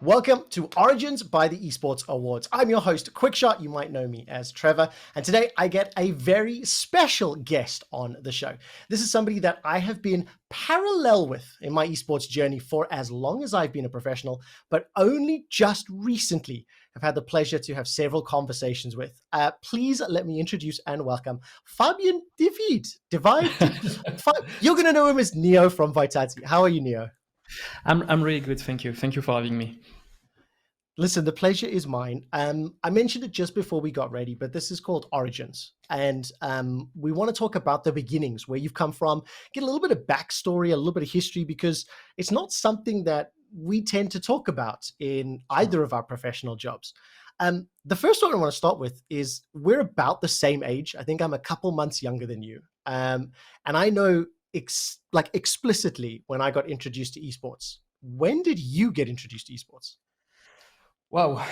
Welcome to Origins by the Esports Awards. I'm your host, Quickshot. You might know me as Trevor. And today I get a very special guest on the show. This is somebody that I have been parallel with in my esports journey for as long as I've been a professional, but only just recently have had the pleasure to have several conversations with. Please let me introduce and welcome Fabien Devide. You're going to know him as Neo from Vitality. How are you, Neo? I'm really good, thank you. Thank you for having me. Listen, the pleasure is mine. I mentioned it just before we got ready, but this is called Origins. And we want to talk about the beginnings, where you've come from, get a little bit of backstory, a little bit of history, because it's not something that we tend to talk about in either of our professional jobs. The first one I want to start with is we're about the same age. I think I'm a couple months younger than you. And I know explicitly when I got introduced to esports. When did you get introduced to esports? Wow,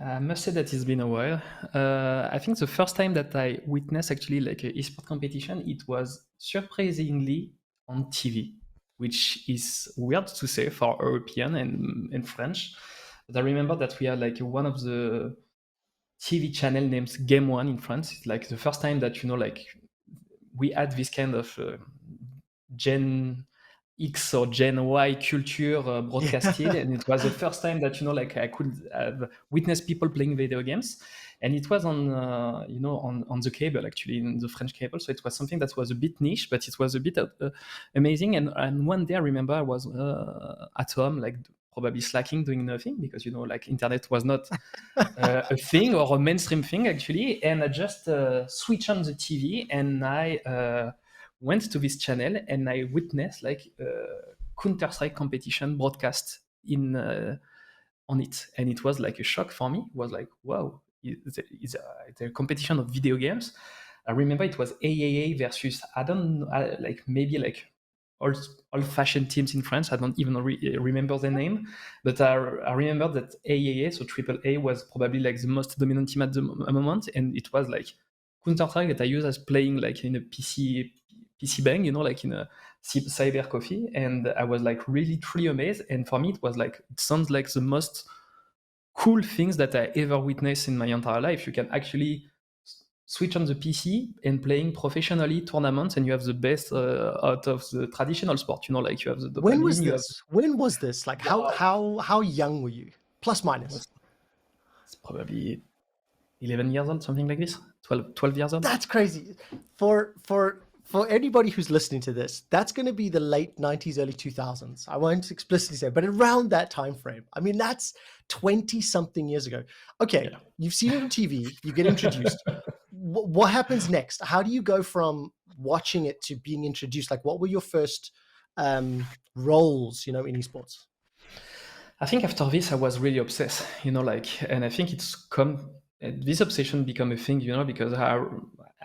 I must say that it's been a while. I think the first time that I witnessed actually like an esport competition, it was surprisingly on TV, which is weird to say for European and French. But I remember that we had like one of the TV channel named Game One in France. It's like the first time that like we had this kind of Gen X or Gen Y culture broadcasted, and it was the first time that like I could have witnessed people playing video games, and it was on on the cable, actually, in the French cable. So it was something that was a bit niche, but it was a bit amazing. And one day I remember I was at home, like probably slacking, doing nothing, because like internet was not a thing or a mainstream thing actually, and I just switched on the TV and I went to this channel and I witnessed like Counter-Strike competition broadcast in on it, and it was like a shock for me. It was like, wow, it's a competition of video games. I remember it was AAA versus like maybe like old-fashioned teams in France. I don't even remember the name, but I remember that AAA, so AAA, was probably like the most dominant team at the moment, and it was like Counter-Strike that I use as playing like in a PC bang, like in a cyber coffee, and I was like really truly amazed. And for me, it was like, it sounds like the most cool things that I ever witnessed in my entire life. You can actually switch on the PC and playing professionally tournaments, and you have the best out of the traditional sport. Like you have the dopamine. When was this? When was this? Like how young were you? Plus minus. It's probably 11 years old, something like this. 12 years old. That's crazy. For anybody who's listening to this, that's going to be the late 90s, early 2000s. I won't explicitly say, but around that time frame. I mean, that's 20 something years ago. Okay, yeah. You've seen it on TV, you get introduced. What happens next? How do you go from watching it to being introduced? Like, what were your first roles, in esports? I think after this, I was really obsessed, and I think this obsession became a thing, because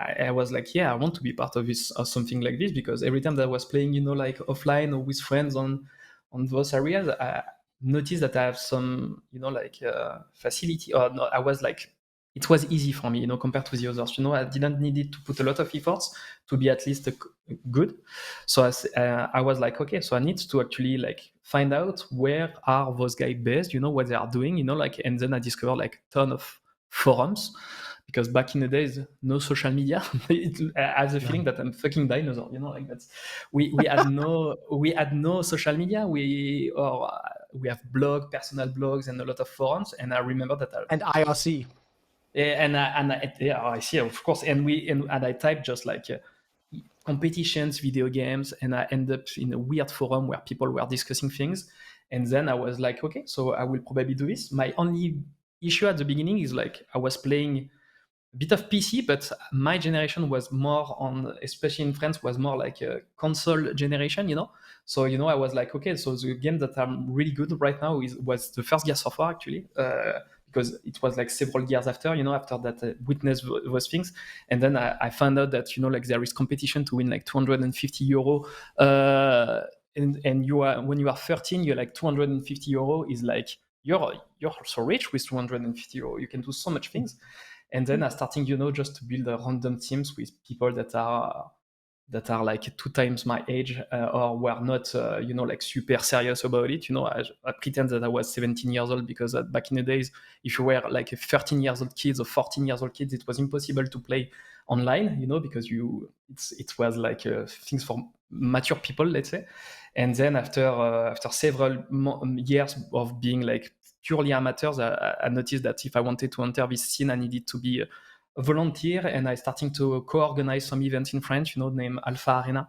I was like, yeah, I want to be part of this or something like this, because every time that I was playing, like offline or with friends on those areas, I noticed that I have some, facility, or no, I was like, it was easy for me, compared to the others. I didn't need to put a lot of efforts to be at least good. So I was like, okay, so I need to actually like find out where are those guys based, what they are doing, and then I discovered like a ton of forums, because back in the days, no social media. I have the feeling that I'm fucking dinosaur, like that's we had no social media. We have personal blogs, and a lot of forums. And I remember that and IRC. I see, of course. And I typed just like competitions, video games, and I end up in a weird forum where people were discussing things. And then I was like, okay, so I will probably do this. My only issue at the beginning is like I was playing a bit of PC, but my generation was more on, especially in France, was more like a console generation, So, I was like, okay, so the game that I'm really good right now was the first Gears of War, actually, because it was like several years after, after that I witnessed those things. And then I found out that, like there is competition to win like 250 euro. And when you are 13, you're like 250 euro is like, you're so rich with 250 euro. You can do so much things. And then I starting, just to build random teams with people that are that are like 2 times my age, or were not, like super serious about it. I pretend that I was 17 years old because back in the days, if you were like a 13 years old kids or 14 years old kids, it was impossible to play online, because it was like things for mature people, let's say. And then after several years of being like purely amateurs, I noticed that if I wanted to enter this scene, I needed to be a volunteer, and I starting to co-organize some events in France, named Alpha Arena.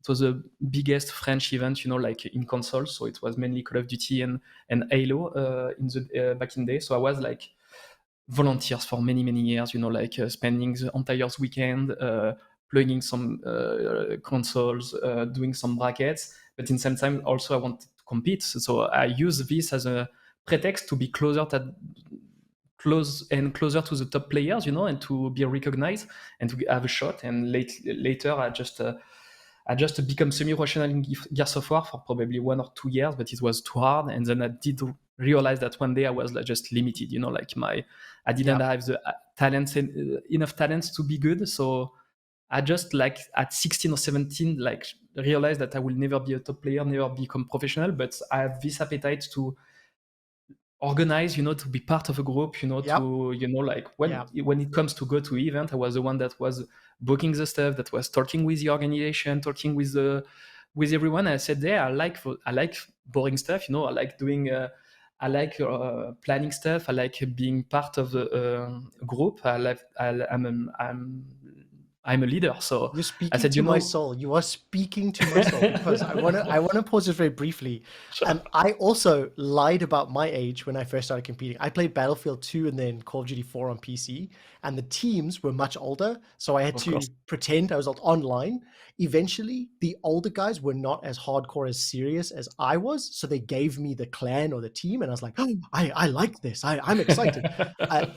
It was the biggest French event, like in consoles. So it was mainly Call of Duty and Halo in the back in the day. So I was like volunteers for many many years, like spending the entire weekend plugging some consoles, doing some brackets. But in the same time, also I wanted to compete. So I use this as a pretext to be close and closer to the top players, and to be recognized and to have a shot. And later, I just become semi-professional in Gears of War for probably 1 or 2 years, but it was too hard. And then I did realize that one day I was like just limited, like I didn't Yeah. have the talents, enough talents to be good. So I just like at 16 or 17, like realized that I will never be a top player, never become professional, but I have this appetite to organize, to be part of a group, Yep. to, like Yeah. when it comes to go to event, I was the one that was booking the stuff, that was talking with the organization, talking with everyone. I said, yeah, I like boring stuff, I like doing, I like planning stuff. I like being part of a group. I'm a leader. So You're I speaking said, to my soul. You are speaking to my soul, because I want to pause this very briefly. Sure. I also lied about my age when I first started competing. I played Battlefield 2 and then Call of Duty 4 on PC, and the teams were much older, so I had Of course. to pretend I was online. Eventually, the older guys were not as hardcore, as serious as I was, so they gave me the clan or the team, and I was like, oh, I like this. I'm excited.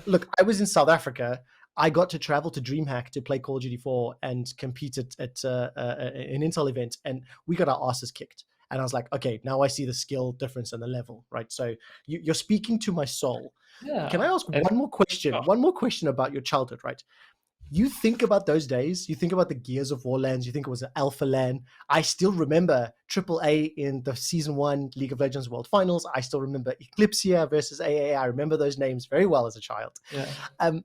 Look, I was in South Africa. I got to travel to DreamHack to play Call of Duty 4 and compete at an Intel event, and we got our asses kicked. And I was like, okay, now I see the skill difference and the level, right? So you're speaking to my soul. Can I Yeah. ask And, one more question? sure. One more question about your childhood, right? You think about those days, you think about the Gears of War lands, you think it was an Alpha LAN. I still remember AAA in the Season 1 League of Legends World Finals. I still remember Eclipsia versus AA. I remember those names very well as a child. Yeah. Um,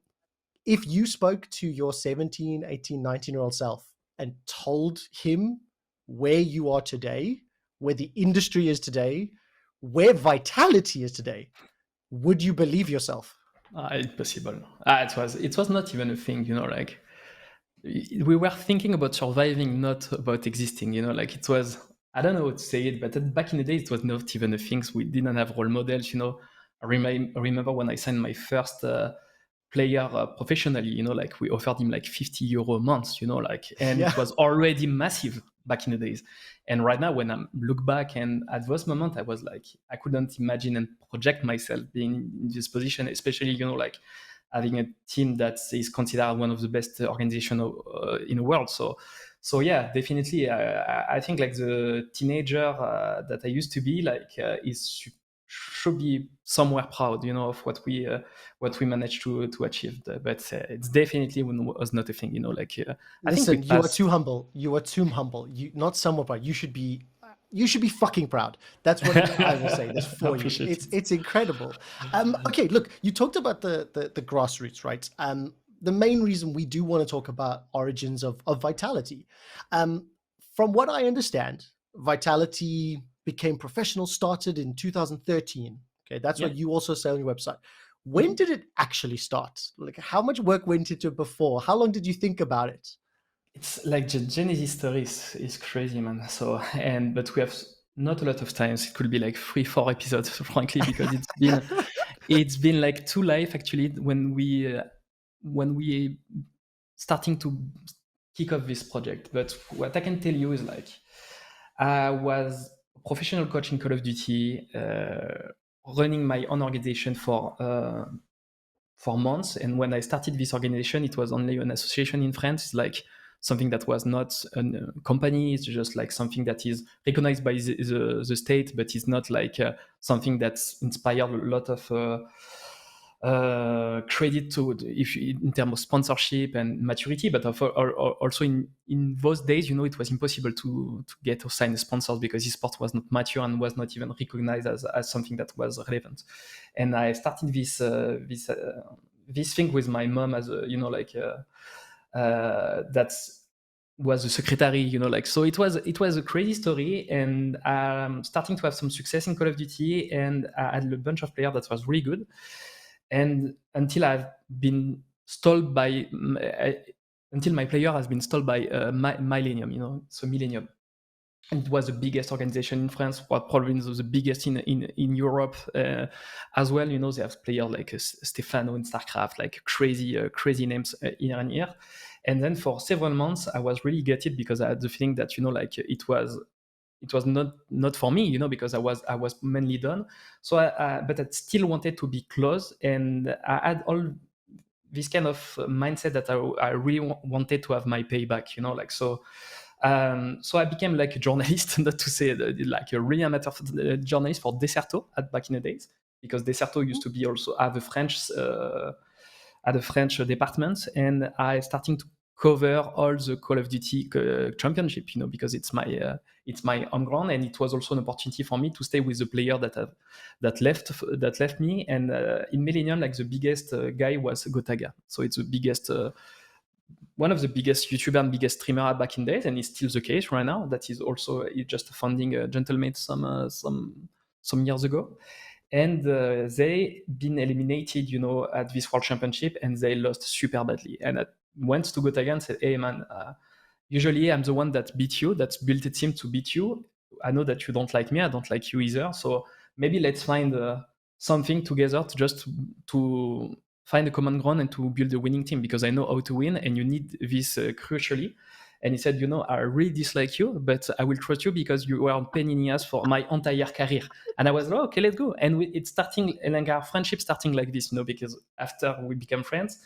if you spoke to your 17, 18, 19-year-old self and told him where you are today, where the industry is today, where Vitality is today, would you believe yourself? Impossible. It was not even a thing, like we were thinking about surviving, not about existing, like it was, I don't know how to say it, but back in the days it was not even a thing. We didn't have role models. I remember when I signed my first player professionally, like we offered him like 50 euro a month, like, and Yeah. it was already massive back in the days. And right now when I look back, and at this moment I was like, I couldn't imagine and project myself being in this position, especially, like having a team that is considered one of the best organization in the world. So yeah, definitely. I think like the teenager that I used to be, like, should be somewhere proud, of what we managed to achieve. But it's definitely was not a thing, like I think we Listen, you are passed. too humble. You are too humble. You not somewhat proud. You should be fucking proud. That's what I will say this I for you. appreciate It's it. it's incredible. Okay, look, you talked about the grassroots, right? The main reason we do want to talk about origins of Vitality. Um, from what I understand, Vitality became professional, started in 2013. Okay, that's Yeah. what you also say on your website. When Mhm. did it actually start? Like, how much work went into it before? How long did you think about it? It's like the Genesis story is crazy, man. So, but we have not a lot of times. It could be like 3, 4 episodes, frankly, because it's been like two life actually when we starting to kick off this project. But what I can tell you is like I was a professional coach in Call of Duty, running my own organization for months. And when I started this organization, it was only an association in France. It's like something that was not a company. It's just like something that is recognized by the state, but it's not like something that's inspired a lot of credit to if in terms of sponsorship and maturity, but also in those days, it was impossible to get or sign sponsors because esports was not mature and was not even recognized as something that was relevant. And I started this thing with my mom as a, that's was a secretary, so it was a crazy story, and starting to have some success in Call of Duty, and I had a bunch of players that was really good, and until my player has been stalled by Millennium, so Millennium. And it was the biggest organization in France, probably the biggest in Europe as well. They have players like Stefano in StarCraft, like crazy names here and here. And then for several months, I was really gutted because I had the feeling that it was not for me, because I was mainly done. So, but I still wanted to be close, and I had all this kind of mindset that I really wanted to have my payback, so. So I became like a journalist, not to say like a really amateur journalist for Deserto back in the days, because Deserto used to be also have a French department, and I starting to cover all the Call of Duty championship, because it's my home ground, and it was also an opportunity for me to stay with the player that left me. And in Millennium, like the biggest guy was Gotaga, so it's the biggest. One of the biggest YouTuber and biggest streamer back in days, and it's still the case right now. That is also just founding a Gentlemate some years ago, and they been eliminated, at this World Championship, and they lost super badly. And I went to Gotaga and said, "Hey man, usually I'm the one that beat you, that's built a team to beat you. I know that you don't like me, I don't like you either. So maybe let's find something together to find a common ground and to build a winning team, because I know how to win, and you need this crucially." And he said, "I really dislike you, but I will trust you because you were a pain in the ass for my entire career." And I was like, "Okay, let's go." And it's starting, like our friendship starting like this, because after we become friends,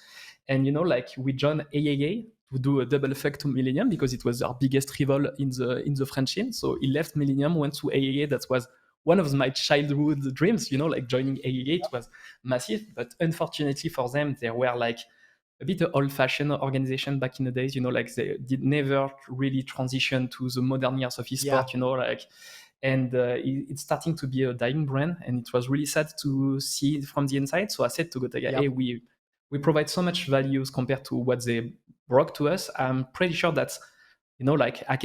and like we joined AAA to do a double effect to Millennium, because it was our biggest rival in the French scene. So he left Millennium, went to AAA. That was one of my childhood dreams, like joining AAA. It was massive, but unfortunately for them, they were like a bit of old-fashioned organization back in the days, like they did never really transition to the modern years of Yeah. esport, and it's starting to be a dying brand, and it was really sad to see it from the inside. So I said to Gotaga, Yep. "Hey, we provide so much values compared to what they brought to us. I'm pretty sure that, like I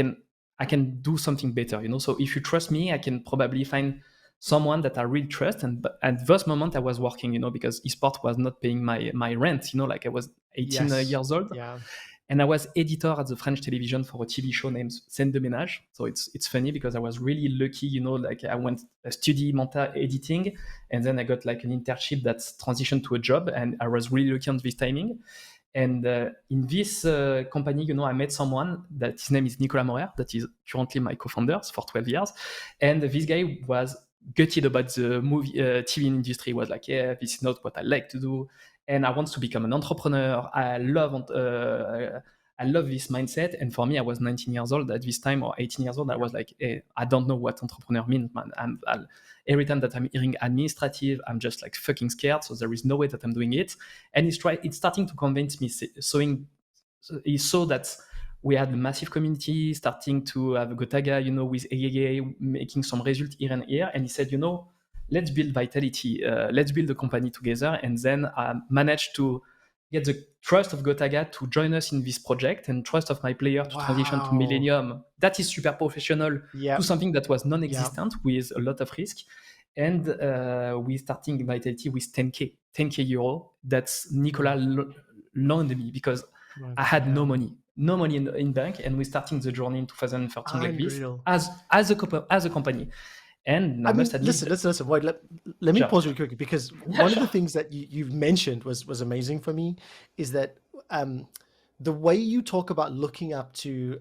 can do something better, So if you trust me, I can probably find someone that I really trust." And but at this moment, I was working, because esport was not paying my rent, like I was 18 Yes. years old, Yeah. and I was editor at the French television for a TV show named Scène de Ménage. So it's funny because I was really lucky, like I went study montage editing, and then I got like an internship that transitioned to a job, and I was really lucky on this timing. And in this company, I met someone that his name is Nicolas Morer, that is currently my co-founder for 12 years. And this guy was gutted about the movie TV industry. Was like, "Yeah, this is not what I like to do, and I want to become an entrepreneur. I love this mindset." And for me, I was 19 years old at this time, or 18 years old. I was like, "Hey, I don't know what entrepreneur means, man. Every time that I'm hearing administrative, I'm just like fucking scared. So there is no way that I'm doing it." And it's starting to convince me. He saw that we had a massive community, starting to have a Gotaga, with AAA, making some result here and here. And he said, "Let's build Vitality. Let's build a company together." And then I managed to get the trust of Gotaga to join us in this project, and trust of my player to transition to Wow. Millennium. That is super professional, to Yep. something that was Yep. non-existent with a lot of risk. And we starting Vitality with 10K euro. That's Nicolas loaned me because I had no Damn. money, in bank, and we starting the journey in 2013 like this Unreal. as a company. And I I must mean, admit, listen. Wait, let me sure, pause really quickly, because yeah, one of the sure, things that you've mentioned was amazing for me, is that um, the way you talk about looking up to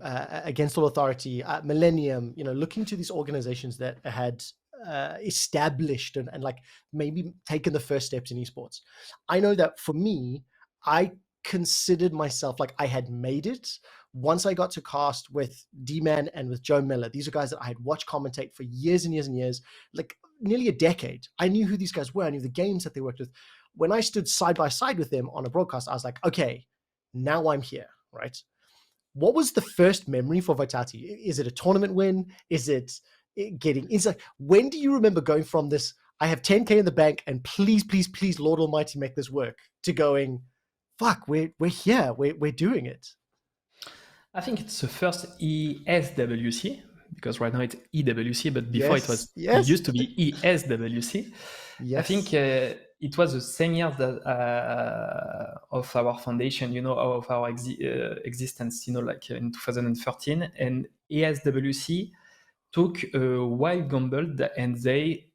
against all authority, Millennium, looking to these organizations that had established and like maybe taken the first steps in esports. I know that for me, I considered myself like I had made it once I got to cast with D-Man and with Joe Miller. These are guys that I had watched commentate for years and years and years, like nearly a decade. I knew who these guys were. I knew the games that they worked with. when I stood side by side with them on a broadcast, I was like, okay, now I'm here, right? What was the first memory for Vitality? Is it a tournament win? Is it getting inside? When do you remember going from this, I have 10K in the bank and please, please, please, Lord Almighty, make this work, to going, fuck, we're here, we're doing it? I think it's the first ESWC, because right now it's EWC, but before Yes, it yes, used to be ESWC. I think yes. it was the same year that of our foundation, of our existence, like in 2013, and ESWC took a wild gamble and they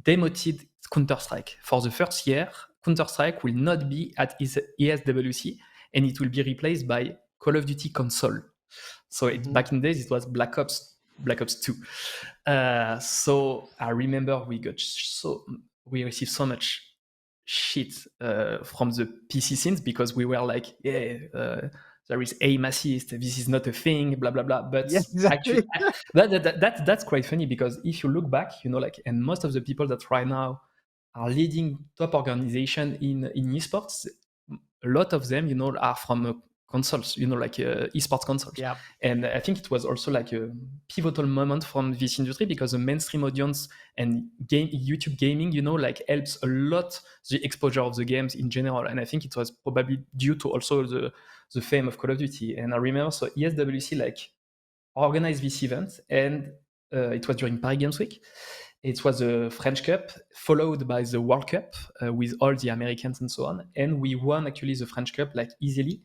demoted Counter-Strike. For the first year, Counter-Strike will not be at ESWC, and it will be replaced by Call of Duty console. So Mhm. back in the days, it was Black Ops 2. So I remember we received so much shit from the PC scenes because we were like, yeah, there is aim assist, this is not a thing, blah blah blah. But Yeah, actually, exactly. that's quite funny because if you look back, like, and most of the people that right now are leading top organization in esports, a lot of them, are from consoles, like esports consoles. Yeah, And I think it was also like a pivotal moment from this industry because the mainstream audience and YouTube gaming, like helps a lot the exposure of the games in general. And I think it was probably due to also the fame of Call of Duty. And I remember, so ESWC like organized this event, and it was during Paris Games Week. It was a French Cup, followed by the World Cup with all the Americans and so on. And we won actually the French Cup like easily.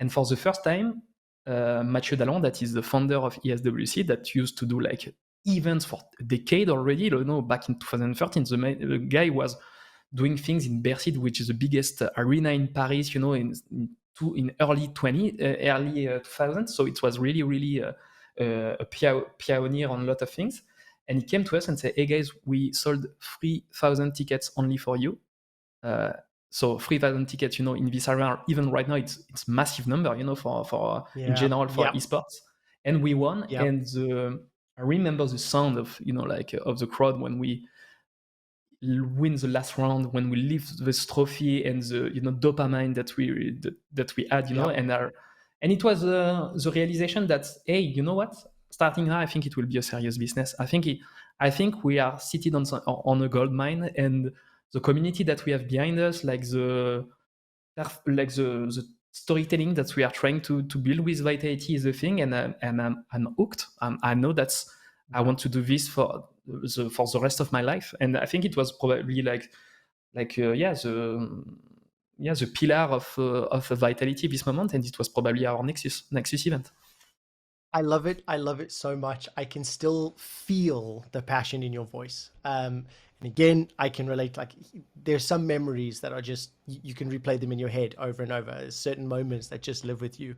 And for the first time, Mathieu Dallon, that is the founder of ESWC, that used to do like events for a decade already. Back in 2013, the guy was doing things in Bercy, which is the biggest arena in Paris. In early 2000. So it was really, really a pioneer on a lot of things. And he came to us and said, hey guys, we sold 3,000 tickets only for you. So 3,000 tickets, in this area, even right now, it's massive number, for in yeah, general for yeah, esports. And we won. yeah. And I remember the sound of, of the crowd when we win the last round, when we lift this trophy, and the dopamine that we had, Yeah. and it was the realization that, hey, you know what, starting now I think it will be a serious business. I think we are seated on a gold mine, and the community that we have behind us, like the storytelling that we are trying to build with Vitality is a thing, and I'm hooked. I know that's I Yeah. want to do this for the rest of my life, and I think it was probably the pillar of Vitality this moment, and it was probably our Nexus event. I love it. I love it so much. I can still feel the passion in your voice. And again, I can relate. Like, there's some memories that are just you can replay them in your head over and over. There's certain moments that just live with you.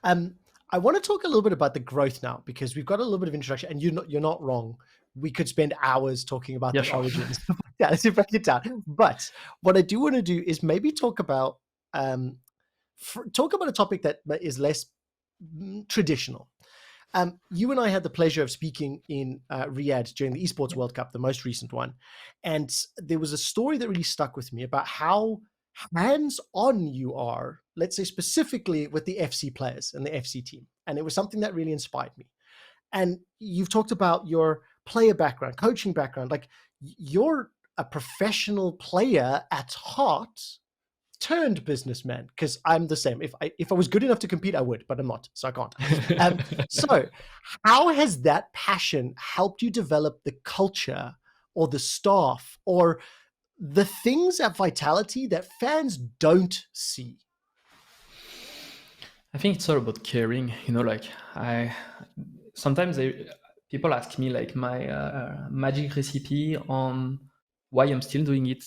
Um, I want to talk a little bit about the growth now because we've got a little bit of introduction, and you're not wrong. We could spend hours talking about Yeah, the sure. origins. Yeah, let's break it down. But what I do want to do is maybe talk about a topic that is less traditional. You and I had the pleasure of speaking in Riyadh during the Esports World Cup, the most recent one. And there was a story that really stuck with me about how hands on you are, let's say specifically with the FC players and the FC team. And it was something that really inspired me. And you've talked about your player background, coaching background. Like, you're a professional player at heart turned businessman, because I'm the same. If I was good enough to compete, I would, but I'm not, so I can't. So how has that passion helped you develop the culture or the staff or the things at Vitality that fans don't see? I think it's all about caring. Like I sometimes people ask me like my magic recipe on why I'm still doing it,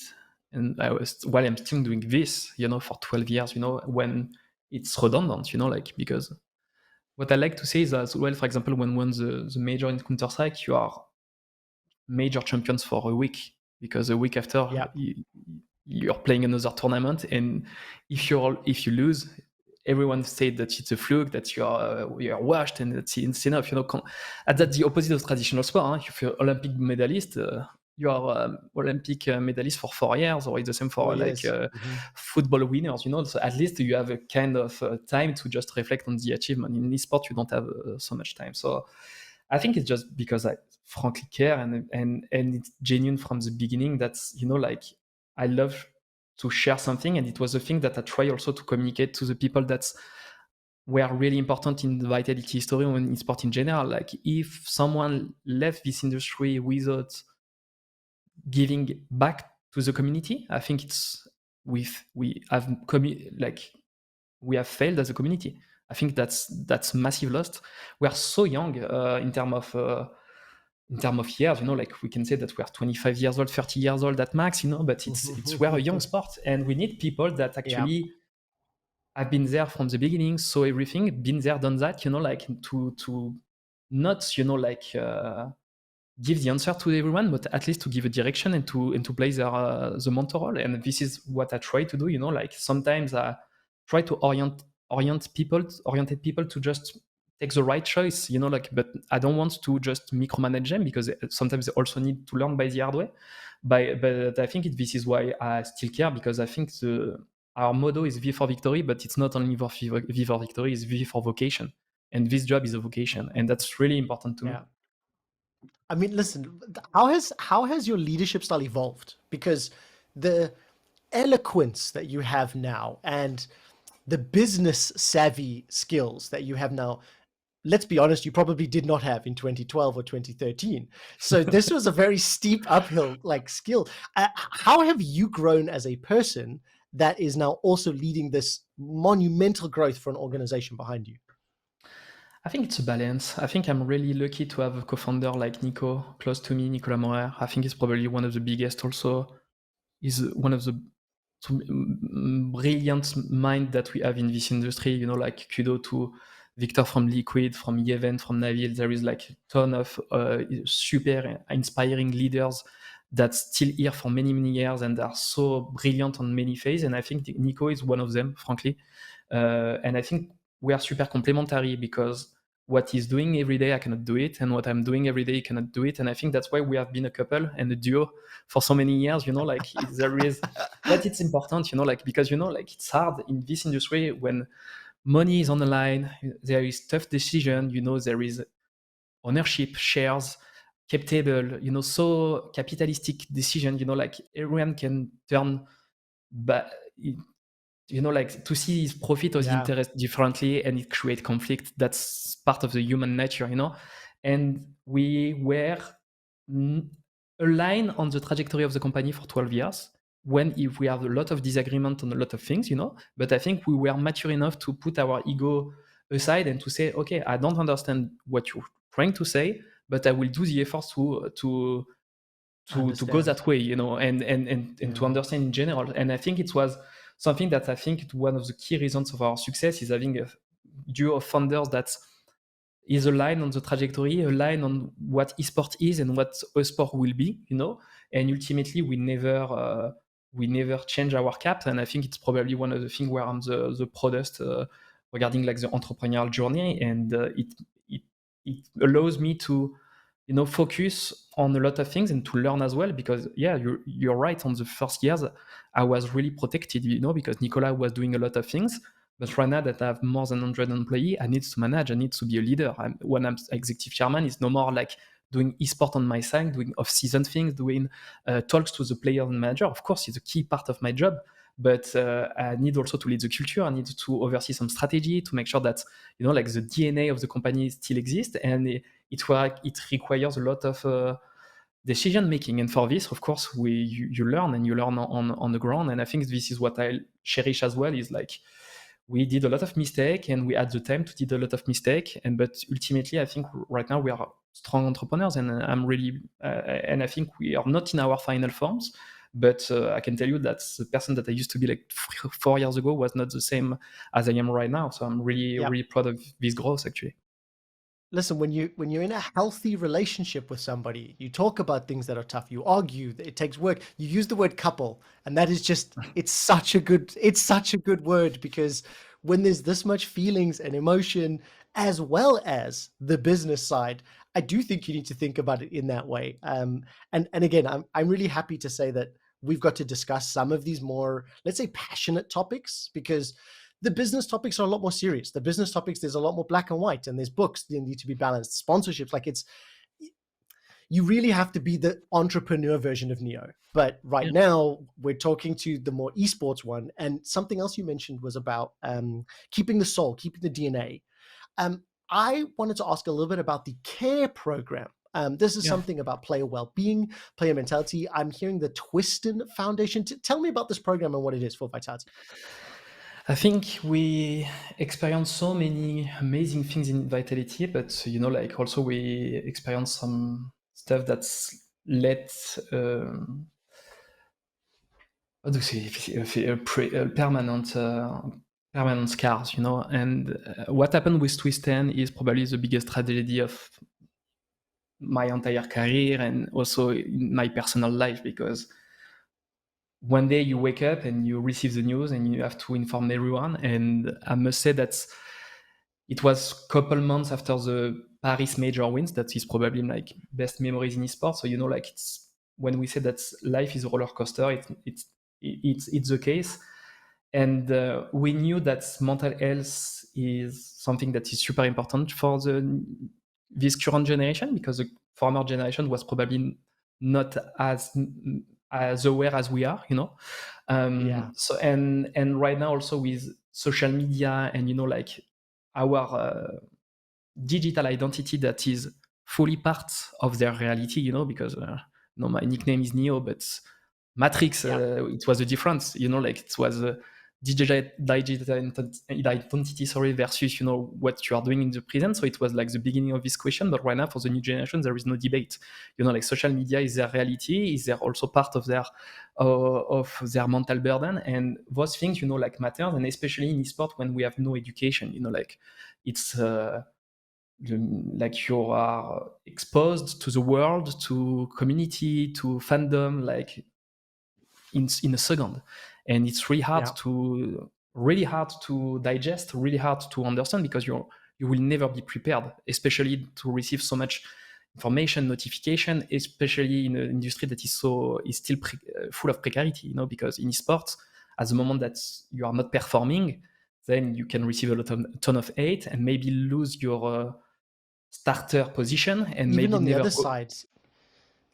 and why I'm still doing this. For 12 years. When it's redundant. Like because what I like to say is as well. For example, when won the major in Counter Strike, you are major champions for a week because a week after Yeah, you're playing another tournament, and if you lose, everyone said that it's a fluke, that you're washed, and it's enough. That's the opposite of traditional sport. Huh? If you're Olympic medalist, you're Olympic medalist for 4 years, or it's the same 4 for like years. Hmm. football winners, you know. So at least you have a kind of time to just reflect on the achievement. In esport, you don't have so much time. So I think it's just because I frankly care, and it's genuine from the beginning. That's, you know, like, I love to share something, and it was a thing that I try also to communicate to the people that were really important in the vitality history and in sport in general. Like, if someone left this industry without giving back to the community, I think it's we have like, we have failed as a community. I think that's massive loss. We are so young in term of years, you know, like we can say that we are 25 years old, 30 years old at max, you know, but it's we're a young sport, and we need people that Yeah. actually have been there from the beginning, so everything, been there, done that, you know, like to not, you know, like give the answer to everyone, but at least to give a direction and to play the mentor role. And this is what I try to do. You know, like sometimes I try to oriented people to just take the right choice. You know, like, but I don't want to just micromanage them, because sometimes they also need to learn by the hard way. But I think this is why I still care, because I think our motto is V for victory, but it's not only V for victory, it's V for vocation. And this job is a vocation, and that's really important to me. Yeah. I mean, listen, how has your leadership style evolved? Because the eloquence that you have now and the business savvy skills that you have now, let's be honest, you probably did not have in 2012 or 2013. So this was a very steep uphill like skill. How have you grown as a person that is now also leading this monumental growth for an organization behind you? I think it's a balance. I think I'm really lucky to have a co-founder like Nico close to me, Nicolas Morer. I think he's probably one of the biggest also. He's one of the brilliant mind that we have in this industry. You know, like kudo to Victor from Liquid, from Yevon, from Navil. There is like a ton of super inspiring leaders that's still here for many, many years and are so brilliant on many phases. And I think Nico is one of them, frankly. And I think we are super complementary, because what he's doing every day, I cannot do it, and what I'm doing every day, he cannot do it. And I think that's why we have been a couple and a duo for so many years. You know, like there is, but it's important, you know, like, because, you know, like, it's hard in this industry when money is on the line. There is tough decision. You know, there is ownership, shares, cap table. You know, so capitalistic decision. You know, like everyone can turn, but you know, like, to see his profit or his Yeah. interest differently, and it create conflict. That's part of the human nature, you know. And we were mm, aligned on the trajectory of the company for 12 years, when if we have a lot of disagreement on a lot of things, you know. But I think we were mature enough to put our ego aside and to say, okay, I don't understand what you're trying to say, but I will do the efforts to go Understand. that way, you know, and to Yeah. understand in general. And I think it was something that I think one of the key reasons of our success is having a duo of founders that is aligned on the trajectory, aligned on what esport is and what esport will be, you know. And ultimately, we never change our cap. And I think it's probably one of the things where I'm the proudest regarding like the entrepreneurial journey, and it it allows me to, you know, focus on a lot of things and to learn as well. Because yeah, you're right. On the first years, I was really protected, you know, because Nicolas was doing a lot of things. But right now that I have more than 100 employees, I need to manage, I need to be a leader. When I'm executive chairman, it's no more like doing esport on my side, doing off-season things, doing talks to the player and manager. Of course, it's a key part of my job, but I need also to lead the culture. I need to oversee some strategy to make sure that, you know, like, the DNA of the company still exists, and it requires a lot of decision making. And for this, of course, you learn, and you learn on the ground. And I think this is what I cherish as well, is like, we did a lot of mistake, and we had the time to did a lot of mistake. And but ultimately, I think right now we are strong entrepreneurs, and I'm really and I think we are not in our final forms. But I can tell you that the person that I used to be like 4 years ago was not the same as I am right now. So I'm really, Yeah. really proud of this growth, actually. Listen, when you're in a healthy relationship with somebody, you talk about things that are tough, you argue, it takes work. You use the word couple, and that is just, it's such a good word, because when there's this much feelings and emotion as well as the business side, I do think you need to think about it in that way. And again, I'm really happy to say that we've got to discuss some of these more, let's say, passionate topics, because the business topics are a lot more serious. The business topics, there's a lot more black and white, and there's books that need to be balanced, sponsorships. Like, it's, you really have to be the entrepreneur version of Neo. But right Yeah. now, we're talking to the more esports one. And something else you mentioned was about keeping the soul, keeping the DNA. I wanted to ask a little bit about the CARE program. This is Yeah. something about player well-being, player mentality. I'm hearing the Twiston Foundation. Tell me about this program and what it is for Vitality. I think we experience so many amazing things in Vitality, but like also we experience some stuff that's let how do you say permanent scars, And what happened with Twisten is probably the biggest tragedy of my entire career and also in my personal life, because one day you wake up and you receive the news and you have to inform everyone. And I must say that it was a couple months after the Paris major wins. That is probably like best memories in esports. So like it's when we say that life is a roller coaster, it's the case. And we knew that mental health is something that is super important for this current generation, because the former generation was probably not as aware as we are. Yeah, So and right now also with social media and like our digital identity that is fully part of their reality, because my nickname is Neo, but Matrix, yeah, it was a difference, like it was a digital identity, sorry, versus what you are doing in the present. So it was like the beginning of this question. But right now, for the new generation, there is no debate. Like social media is their reality, is there also part of their mental burden, and those things, like matters, and especially in esport when we have no education, like it's like you are exposed to the world, to community, to fandom, like in a second, and it's yeah, really hard to digest, really hard to understand, because you will never be prepared, especially to receive so much information, notification, especially in an industry that is still full of precarity, because in esports, at the moment that you are not performing, then you can receive a ton of hate and maybe lose your starter position and even maybe on the never other go. side,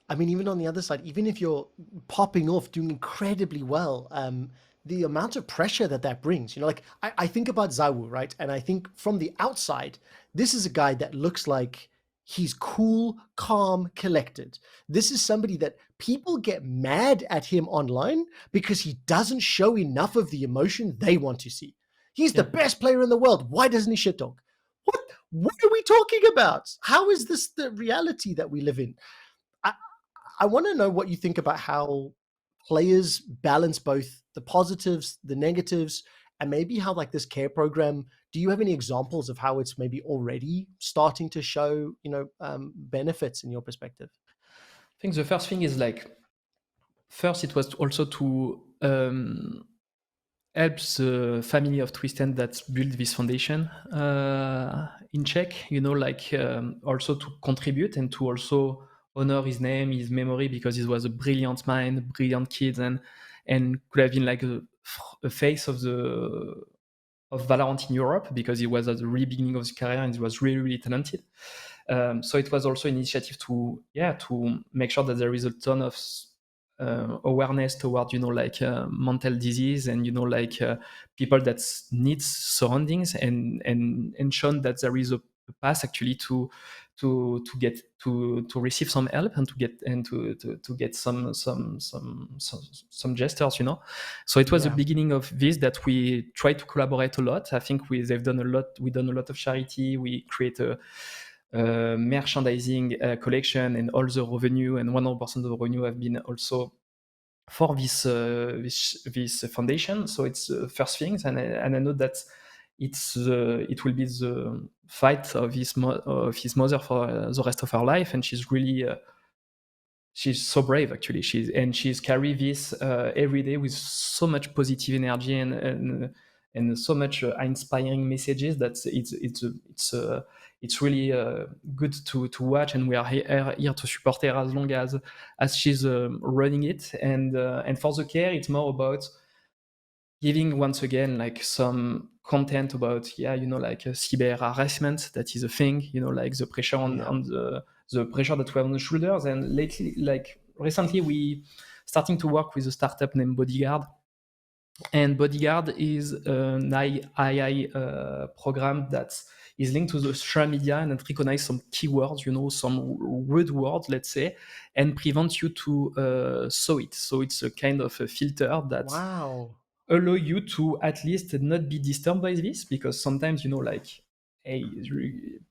I mean, even on the other side, even if you're popping off, doing incredibly well, the amount of pressure that that brings, like I think about Zawu, right? And I think from the outside, this is a guy that looks like he's cool, calm, collected. This is somebody that people get mad at him online because he doesn't show enough of the emotion they want to see. He's the Yeah. best player in the world. Why doesn't he shit talk? What? What are we talking about? How is this the reality that we live in? I, I want to know what you think about how players balance both the positives, the negatives, and maybe how like this care program. Do you have any examples of how it's maybe already starting to show, benefits in your perspective? I think the first thing is like, first it was also to help the family of Twisten that built this foundation in check, like also to contribute and to also honor his name, his memory, because he was a brilliant mind, brilliant kid, and could have been like a face of Valorant in Europe, because he was at the really beginning of his career and he was really, really talented. So it was also an initiative to make sure that there is a ton of awareness toward like mental disease, and like people that needs surroundings, and shown that there is a path actually to get to receive some help, and to get some gestures. So it was the Yeah, beginning of this, that we try to collaborate a lot. I think they've done a lot. We done a lot of charity. We create a merchandising collection, and all the revenue and 100% of the revenue have been also for this foundation. So it's first things, and I know that it will be the fight of his mother for the rest of her life, and she's really she's so brave actually. She's carry this every day with so much positive energy, and and so much inspiring messages that it's really good to watch, and we are here to support her as long as she's running it. And for the care, it's more about giving once again like some content about, yeah, like cyber harassment, that is a thing, like the pressure Yeah. on the pressure that we have on the shoulders. And lately, like recently, we starting to work with a startup named Bodyguard. And Bodyguard is an AI program that is linked to the social media and it recognize some keywords, some rude words, let's say, and prevent you to saw it. So it's a kind of a filter that Wow. allow you to at least not be disturbed by this, because sometimes, like, hey,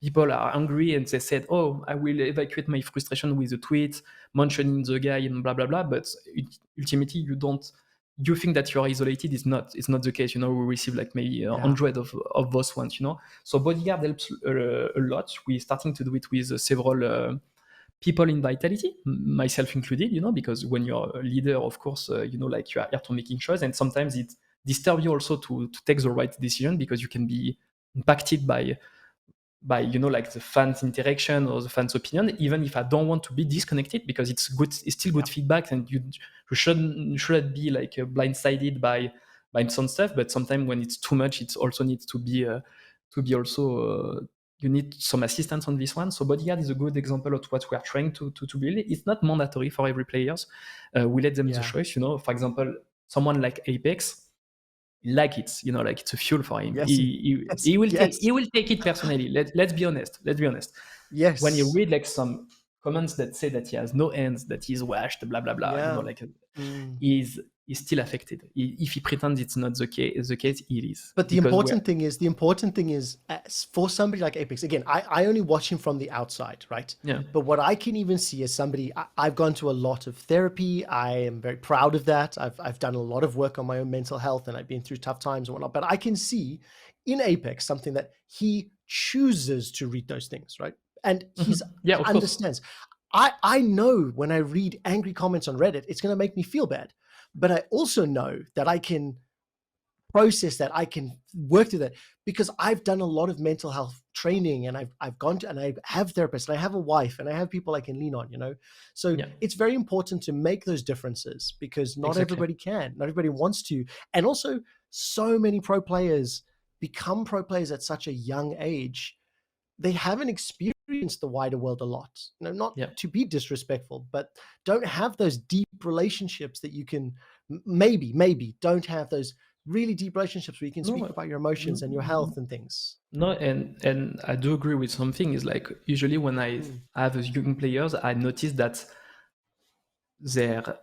people are angry and they said, oh, I will evacuate my frustration with a tweet mentioning the guy and blah blah blah, but ultimately you think that you're isolated. It's not the case. We receive like maybe a Yeah. hundred of those ones. So Bodyguard helps a lot. We're starting to do it with several people in Vitality, myself included, because when you're a leader, of course, like you are here to making choice, and sometimes it disturbs you also to take the right decision, because you can be impacted by like the fans interaction or the fans opinion, even if I don't want to be disconnected, because it's still good Yeah. feedback, and you shouldn't be like blindsided by some stuff. But sometimes when it's too much, it also needs to be also you need some assistance on this one. So Bodyguard is a good example of what we are trying to build. It's not mandatory for every players. We let them the Yeah. choice. For example, someone like Apex, like like it's a fuel for him. Yes. Yes. He will take Yes. he will take it personally. Let's be honest. Let's be honest. When you Yes. read like some comments that say that he has no hands, that he's washed, blah blah blah, Yeah. like Mm. he's still affected. If he pretends it's not the case, it is, But because we're the important thing is, for somebody like Apex, again, I only watch him from the outside, right? yeah. But what I can even see as somebody, I've gone to a lot of therapy. I am very proud of that. I've done a lot of work on my own mental health, and I've been through tough times and whatnot. But I can see in Apex something that he chooses to read those things, right? And Mhm. Yeah, he of course. understands. I know when I read angry comments on Reddit, it's going to make me feel bad. But I also know that I can process that. I can work through that because I've done a lot of mental health training, and I've gone to, and I have therapists, and I have a wife, and I have people I can lean on. So Yeah, it's very important to make those differences, because exactly. not everybody wants to. And also, so many pro players become pro players at such a young age. They haven't experienced the wider world a lot. Not Yeah. to be disrespectful, but don't have those deep relationships that you can, maybe don't have those really deep relationships where you can No, speak about your emotions and your health and things. no, and I do agree with something. Is like usually when I Mm. have young players, I notice that their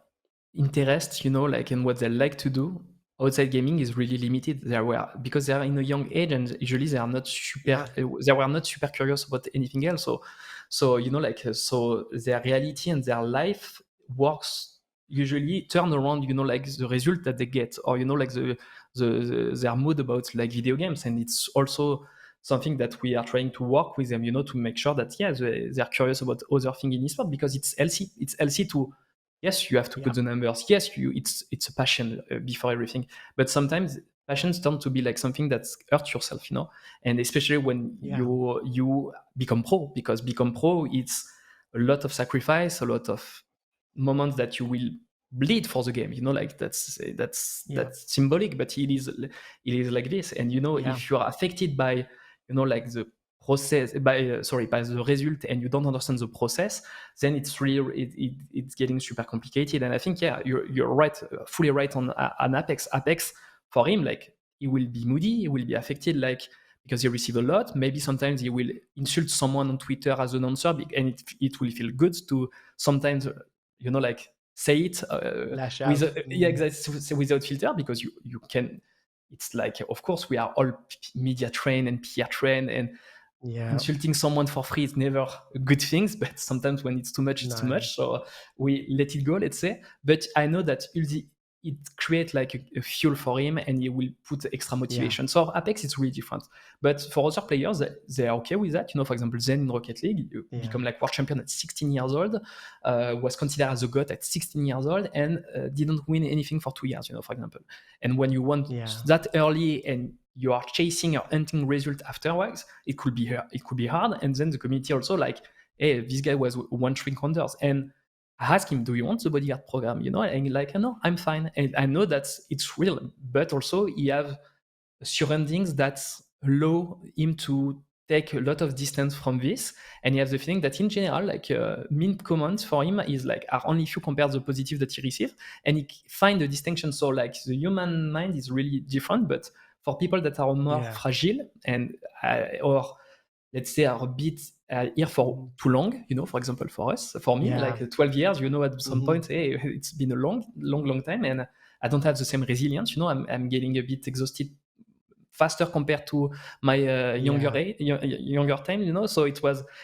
interest, like, and what they like to do outside gaming is really limited. Because they are in a young age, and usually Yeah. they were not super curious about anything else. So like so their reality and their life works usually turn around, like the result that they get, or like their mood about like video games. And it's also something that we are trying to work with them, to make sure that, yeah, they're curious about other things in esports, because it's healthy to, yes, you have to Yeah. put the numbers. Yes, it's a passion before everything. But sometimes passions turn to be like something that hurts yourself, And especially when Yeah. you become pro, because become pro, it's a lot of sacrifice, a lot of moments that you will bleed for the game. Like Yeah. that's symbolic, but it is like this. And Yeah. if you are affected by like the process, by the result, and you don't understand the process, then it's getting super complicated. And I think, yeah, you're right, fully right on Apex. For him, like, he will be moody, he will be affected, like, because he receive a lot. Maybe sometimes he will insult someone on Twitter as an answer, and it will feel good to sometimes like say it Lash with out. yeah, exactly, without filter, because you can. It's like, of course, we are all media trained and PR trained, and Yeah. insulting someone for free is never a good thing, but sometimes when it's too much, it's too No. much. So we let it go, let's say. But I know that it creates like a fuel for him, and he will put extra Yeah. motivation. So Apex is really different. But for other players, they are okay with that. For example, Zen in Rocket League, you Yeah. become like world champion at 16 years old, was considered as a god at 16 years old, and didn't win anything for 2 years, for example. And when you want Yeah. that early and you are chasing or hunting result afterwards, it could be hard. And then the community also like, hey, this guy was one trick wonders. And I asked him, do you want the bodyguard program? And he's like, no, I'm fine. And I know that it's real, but also he have surroundings that allow him to take a lot of distance from this. And he has the feeling that in general, like mean comments for him is like are only few compared to the positive that he received. And he find the distinction. So like the human mind is really different, but for people that are more Yeah. fragile and or let's say are a bit here for too long, for example, for me, Yeah. like 12 years, at some Hmm. point, hey, it's been a long time, and I don't have the same resilience, I'm getting a bit exhausted faster compared to my Yeah. younger time, so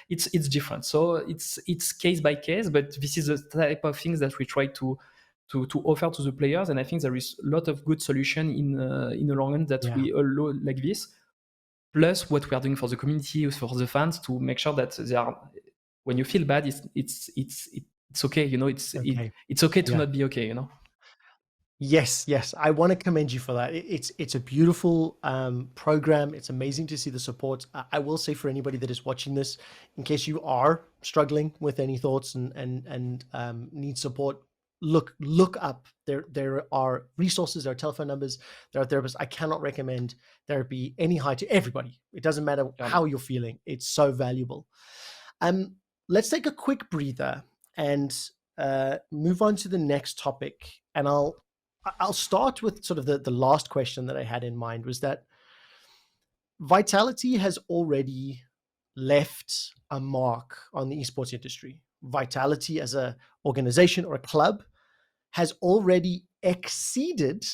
it's different. So it's case by case, but this is the type of things that we try to offer to the players, and I think there is a lot of good solution in the long run that Yeah. we allow like this, plus what we are doing for the community, for the fans, to make sure that they are, when you feel bad, it's okay, Okay. it's okay to Yeah. not be okay, Yes, yes. I want to commend you for that. It's a beautiful program. It's amazing to see the support. I will say for anybody that is watching this, in case you are struggling with any thoughts and need support, look up. There are resources, there are telephone numbers, there are therapists. I cannot recommend therapy any high to everybody. It doesn't matter Yeah. how you're feeling. It's so valuable. Um, let's take a quick breather and move on to the next topic. And I'll start with sort of the last question that I had in mind, was that Vitality has already left a mark on the esports industry. Vitality as a organization or a club has already exceeded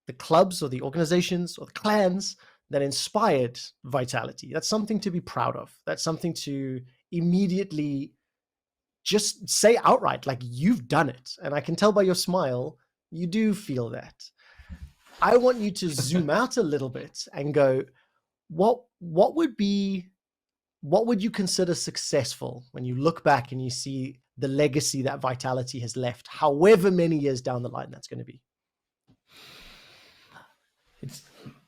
the clubs or the organizations or the clans that inspired Vitality. That's something to be proud of. That's something to immediately just say outright, like, you've done it. And I can tell by your smile, you do feel that. I want you to zoom out a little bit and go, what would you consider successful when you look back and you see the legacy that Vitality has left, however many years down the line that's going to be?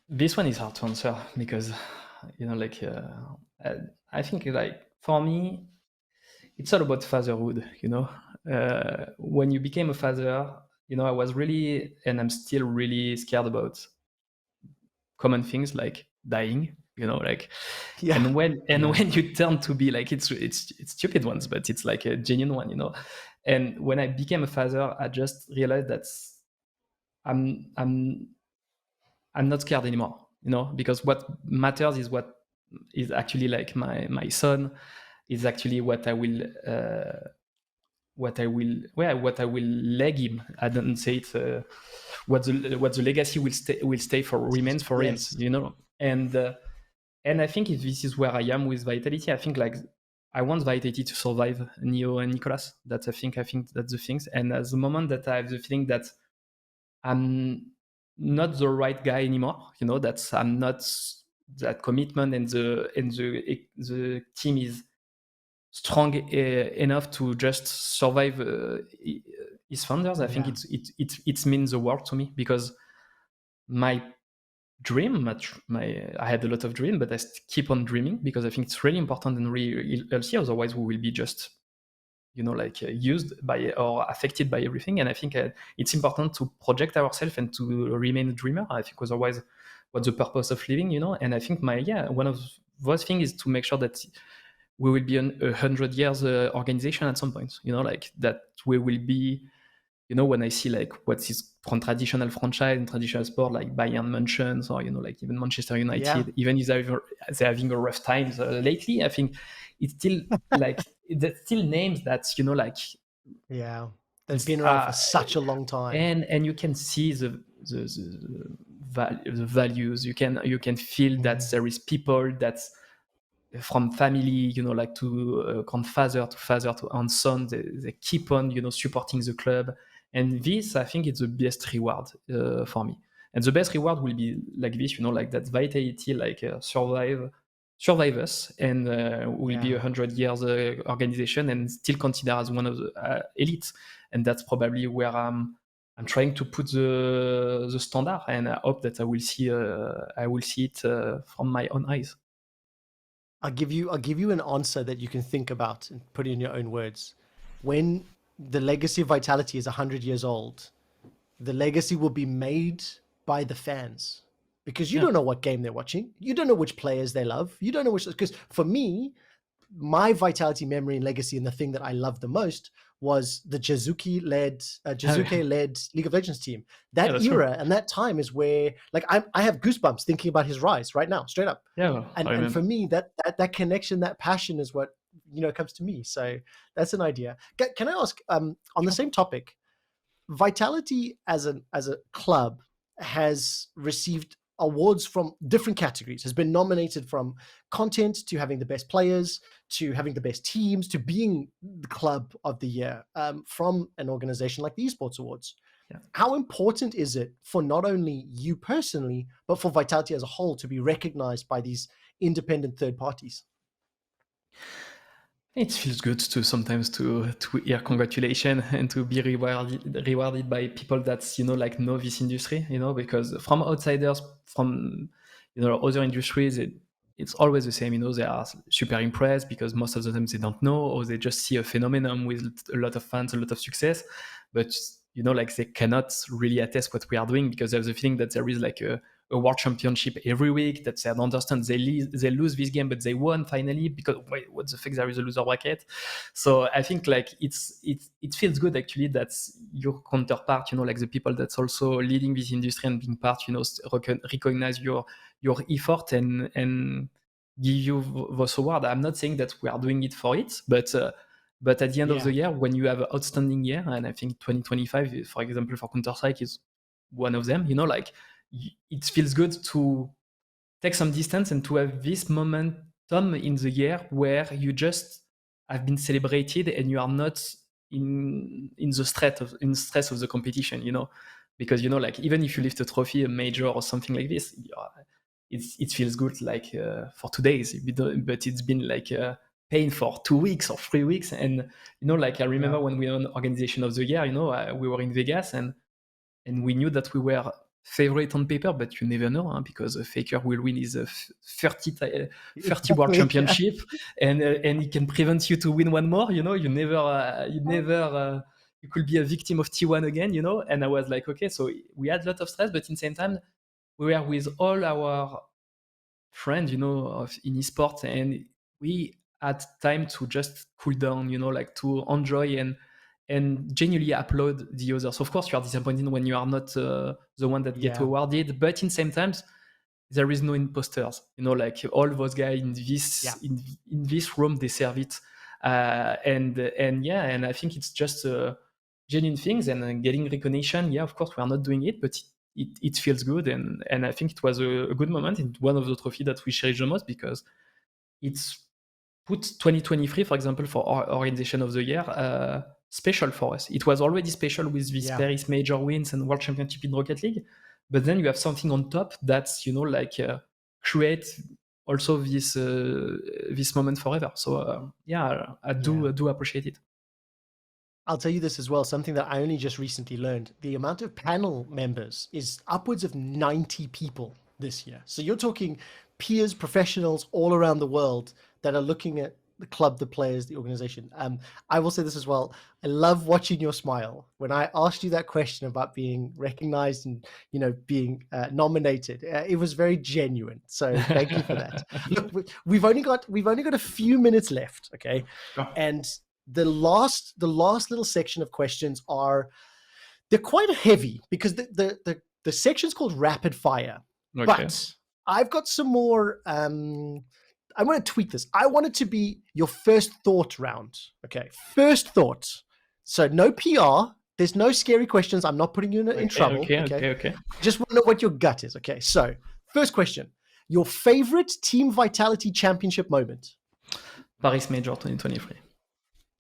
This one is hard to answer because like I think like for me it's all about fatherhood. When you became a father, I was really, and I'm still really scared about common things like dying, like, Yeah. and when Yeah. you turn to be like, it's stupid ones, but it's like a genuine one, and when I became a father, I just realized that i'm i'm I'm not scared anymore, because what matters is what is actually like my son is actually what I will leg him. I don't say it. What the legacy will stay for, remains for him, Yes. and I think if this is where I am with Vitality. I think like I want Vitality to survive Neo and Nicolas. I think that's the things. And at the moment that I have the feeling that I'm not the right guy anymore, that I'm not that commitment, and the team is strong enough to just survive his founders. I think Yeah. it means the world to me, because my dream, I had a lot of dream, but I keep on dreaming because I think it's really important and really healthy. Otherwise, we will be just like used by or affected by everything. And I think it's important to project ourselves and to remain a dreamer. I think otherwise, what's the purpose of living? And I think one of those things is to make sure that we will be 100 years organization at some point. Like that we will be. When I see like what is from traditional franchise and traditional sport like Bayern München, or like even Manchester Yeah. United, even if they're having a rough times lately, I think it's still like that's still names that like Yeah. They've been around for such a long time. and you can see the values. You can feel that Mhm. there is people that from family, like to grandfather to father to and son, they keep on supporting the club, And this, I think, is the best reward for me. And the best reward will be like this, like that vitality, like survive us, and will be Yeah. 100 years organization and still considered as one of the elite. And that's probably where I'm trying to put the standard, and I hope that I will see it from my own eyes. I'll give you an answer that you can think about and put in your own words. When the legacy of Vitality is 100 years old, the legacy will be made by the fans, because you Yeah, don't know what game they're watching. You don't know which players they love. You don't know which, because for me, my Vitality memory and legacy, and the thing that I loved the most, was the Jazuke led League of Legends team. yeah, That that's true. era and that time is where, like, I have goosebumps thinking about his rise right now, straight up. Yeah, well, I And for remember. me, that connection, that passion is what comes to me. So that's an idea. Can I ask, on the Sure. same topic, Vitality as a club has received awards from different categories, has been nominated from content to having the best players to having the best teams to being the club of the year, from an organization like the Esports Awards. Yeah. How important is it for not only you personally, but for Vitality as a whole to be recognized by these independent third parties? It feels good to sometimes to hear congratulations and to be rewarded by people that like know this industry, because from outsiders, from other industries, it's always the same. They are super impressed because most of the time they don't know, or they just see a phenomenon with a lot of fans, a lot of success, but like they cannot really attest what we are doing because they have the feeling that there is like a world championship every week, that they don't understand they lose this game but they won finally, because wait, what the fuck, there is a loser bracket. So I think like it feels good actually that your counterpart, like the people that's also leading this industry and being part, recognize your effort and give you those award. I'm not saying that we are doing it for it, but at the end of Yeah, the year, when you have an outstanding year, and I think 2025, for example, for Counter-Strike is one of them, like it feels good to take some distance and to have this momentum in the year where you just have been celebrated and you are not in the stress of the competition, because like even if you lift a trophy, a major or something like this, it feels good like for 2 days, but it's been like pain for 2 weeks or 3 weeks. And like I yeah, remember when we were on organization of the year, we were in Vegas, and we knew that we were favorite on paper, but you never know, because a faker will win his 30 world exactly. Yeah. championship, and it can prevent you to win one more. You could be a victim of T1 again. And I was like, okay, so we had a lot of stress, but in the same time, we were with all our friends, in esports, and we had time to just cool down, like to enjoy and genuinely applaud the others. Of course, you are disappointed when you are not the one that get Yeah, awarded, but in same times, there is no imposters. Like all those guys in yeah, this room deserve it. And yeah, and I think it's just genuine things and getting recognition. Yeah, of course, we are not doing it, but it feels good, and I think it was a good moment. It's one of the trophies that we cherish the most because it's put 2023, for example, for our organization of the year, special for us. It was already special with this yeah, Paris major wins and World Championship in Rocket League, but then you have something on top that's like create also this moment forever. So yeah, I yeah. do appreciate it. I'll tell you this as well, something that I only just recently learned. The amount of panel members is upwards of 90 people this year. So you're talking peers, professionals all around the world that are looking at the club, the players, the organization. I will say this as well. I love watching your smile when I asked you that question about being recognized and being nominated. It was very genuine. So thank you for that. Look, we've only got a few minutes left. Okay, Sure. and the last little section of questions they're quite heavy because the section's called rapid fire. Okay. But I've got some more. I want to tweak this. I want it to be your first thought round. Okay, first thought. So no PR. There's no scary questions. I'm not putting you in Okay. trouble. Okay. Okay, Okay. Okay. just want to know what your gut is. Okay, so first question: your favorite Team Vitality Championship moment? Paris Major 2023.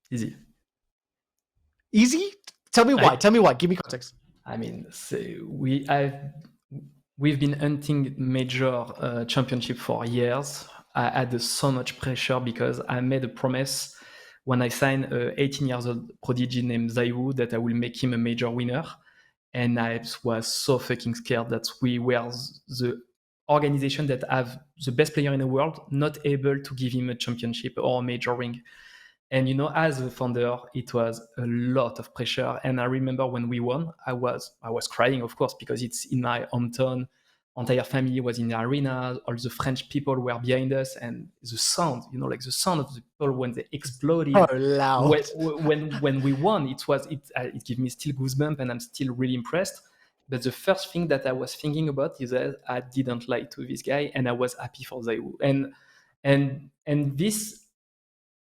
Easy. Easy. Tell me why. I, Tell me why. Give me context. I mean, we've been hunting major championship for years. I had so much pressure because I made a promise when I signed a 18 years old prodigy named Zaiwu that I will make him a major winner. And I was so fucking scared that we were the organization that have the best player in the world, not able to give him a championship or a major ring. And as a founder, it was a lot of pressure. And I remember when we won, I was crying, of course, because it's in my hometown. Entire family was in the arena. All the French people were behind us, and the sound, like the sound of the people when they Oh, exploded. loud. When we won, it gave me still goosebumps, and I'm still really impressed. But the first thing that I was thinking about is that I didn't lie to this guy, and I was happy for Zaiwu. And this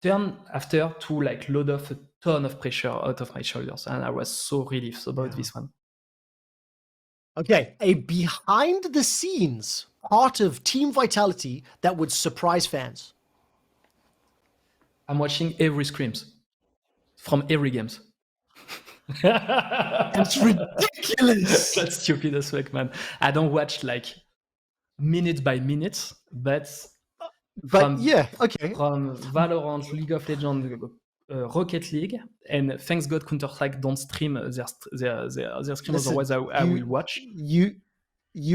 turned after to like load off a ton of pressure out of my shoulders, and I was so relieved about this one. Okay, a behind the scenes part of Team Vitality that would surprise fans. I'm watching every scrims from every games. It's ridiculous. That's stupid as fuck, man. I don't watch like minute by minute, but yeah, okay. From Valorant, League of Legends, Rocket League, and thanks God Counter-Strike don't stream their stream. Listen, Otherwise I will watch. You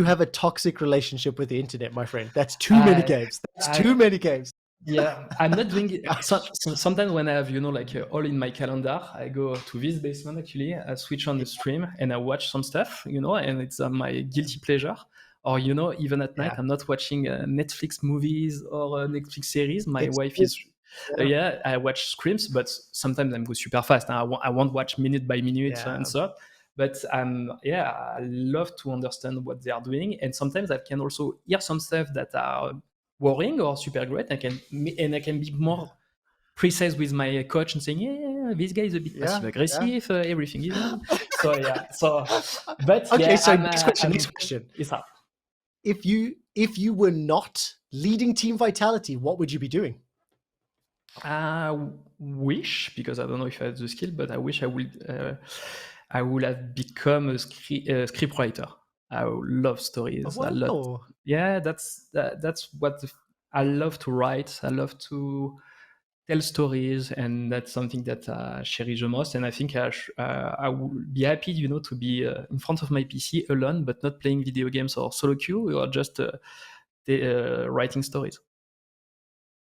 have a toxic relationship with the internet, my friend. That's too many games. That's too many games. Yeah, I'm not doing it. Sometimes when I have, like all in my calendar, I go to this basement actually, I switch on the stream and I watch some stuff, and it's my guilty pleasure. Or, even at night, I'm not watching Netflix movies or Netflix series. My wife is, I watch scrims, but sometimes I go super fast. I won't watch minute by minute and so. But I love to understand what they are doing. And sometimes I can also hear some stuff that are worrying or super great. I can be more precise with my coach and saying, yeah, this guy is a bit passive aggressive. Everything is on. But okay. Yeah, So next question. If you were not leading Team Vitality, what would you be doing? I wish, because I don't know if I have the skill, but I wish I would have become a script writer. I love stories. Oh, wow. That's what I love to write. I love to tell stories, and that's something that I cherish the most. And I think I would be happy, to be in front of my PC alone, but not playing video games or solo queue, or just writing stories.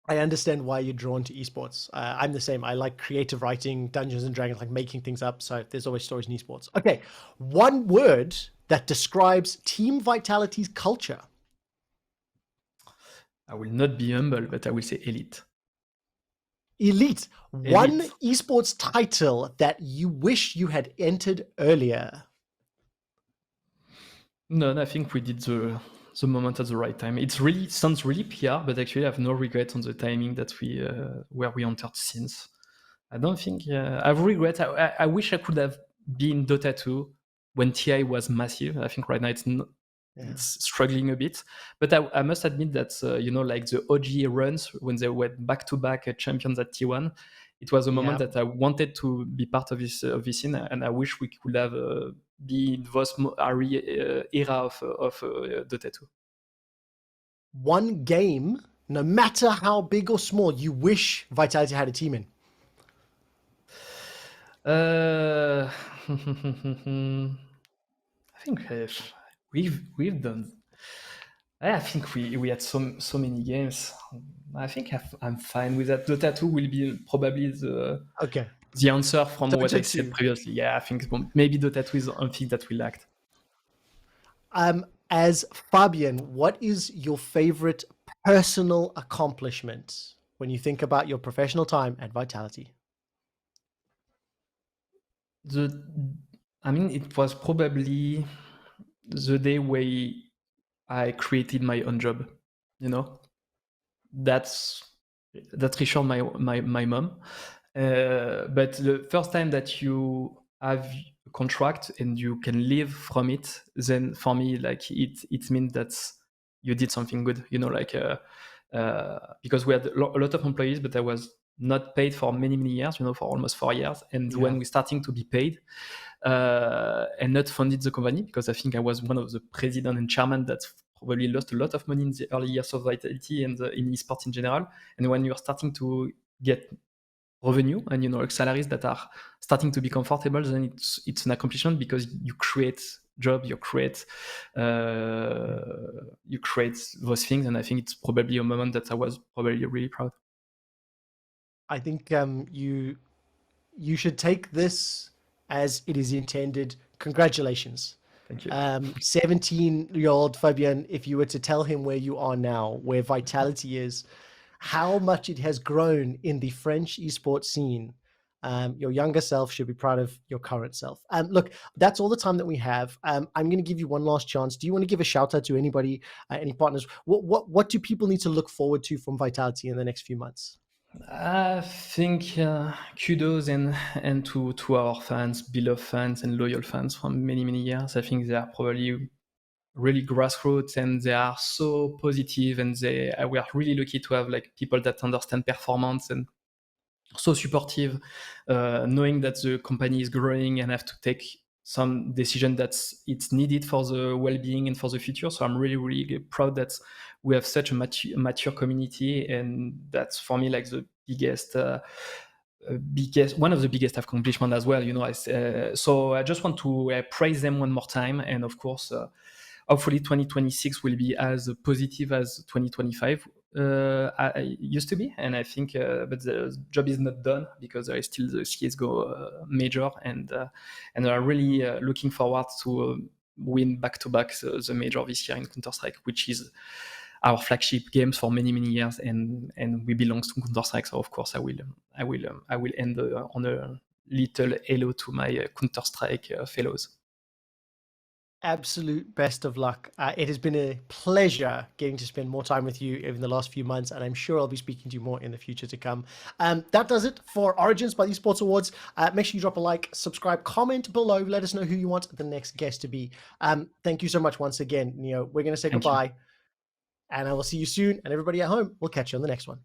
I understand why you're drawn to esports. I'm the same. I like creative writing, Dungeons and Dragons, like making things up. So there's always stories in esports. Okay, one word that describes Team Vitality's culture. I will not be humble, but I will say elite. Elite. One esports title that you wish you had entered earlier. No, I think we did the moment at the right time. Sounds really PR, but actually I have no regret on the timing that where we entered since. I don't think I have regret. I wish I could have been Dota 2 when TI was massive. I think right now it's struggling a bit. But I must admit that like the OG runs when they went back-to-back champions at T1, it was a moment that I wanted to be part of this scene, and I wish we could have be in this era of Dota 2. One game, no matter how big or small, you wish Vitality had a team in. I think we've done. I think we had so many games. I think I'm fine with that. Dota 2 will be probably the answer from what I said previously. Yeah, I think maybe Dota 2 is something that we lacked. As Fabien, what is your favorite personal accomplishment when you think about your professional time at Vitality? It was probably the day where I created my own job. That's reassured my mom. But the first time that you have a contract and you can live from it, then for me, like it means that you did something good. Because we had a lot of employees, but I was not paid for many many years, for almost 4 years. And Yeah. when we're starting to be paid, and not funded the company, because I think I was one of the president and chairman that probably lost a lot of money in the early years of Vitality and in esports in general. And when you're starting to get revenue and like salaries that are starting to be comfortable, then it's an accomplishment, because you create job, you create those things. And I think it's probably a moment that I was probably really proud. I think you should take this as it is intended. Congratulations. Thank you. 17-year-old Fabien, if you were to tell him where you are now, where Vitality is, how much it has grown in the French esports scene, your younger self should be proud of your current self. Look, that's all the time that we have. I'm going to give you one last chance. Do you want to give a shout out to anybody, any partners? What do people need to look forward to from Vitality in the next few months? I think kudos and to our fans, beloved fans and loyal fans from many many years. I think they are probably really grassroots, and they are so positive, and we are really lucky to have like people that understand performance and so supportive, knowing that the company is growing and have to take some decision that's it's needed for the well-being and for the future. So I'm really really proud that we have such a mature community, and that's for me like the biggest one of the biggest accomplishment as well. So I just want to praise them one more time. And of course, hopefully 2026 will be as positive as 2025 I used to be. And I think, but the job is not done, because there is still the CS:GO major, and I'm really looking forward to win back to back the major this year in Counter Strike, which is our flagship games for many many years, and we belong to Counter Strike. So of course I will end on a little hello to my Counter Strike fellows. Absolute best of luck. It has been a pleasure getting to spend more time with you in the last few months, and I'm sure I'll be speaking to you more in the future to come. That does it for Origins by the Esports Awards. Make sure you drop a like, subscribe, comment below. Let us know who you want the next guest to be. Thank you so much once again, Neo. We're going to say Thank you. goodbye, and I will see you soon. And everybody at home, we'll catch you on the next one.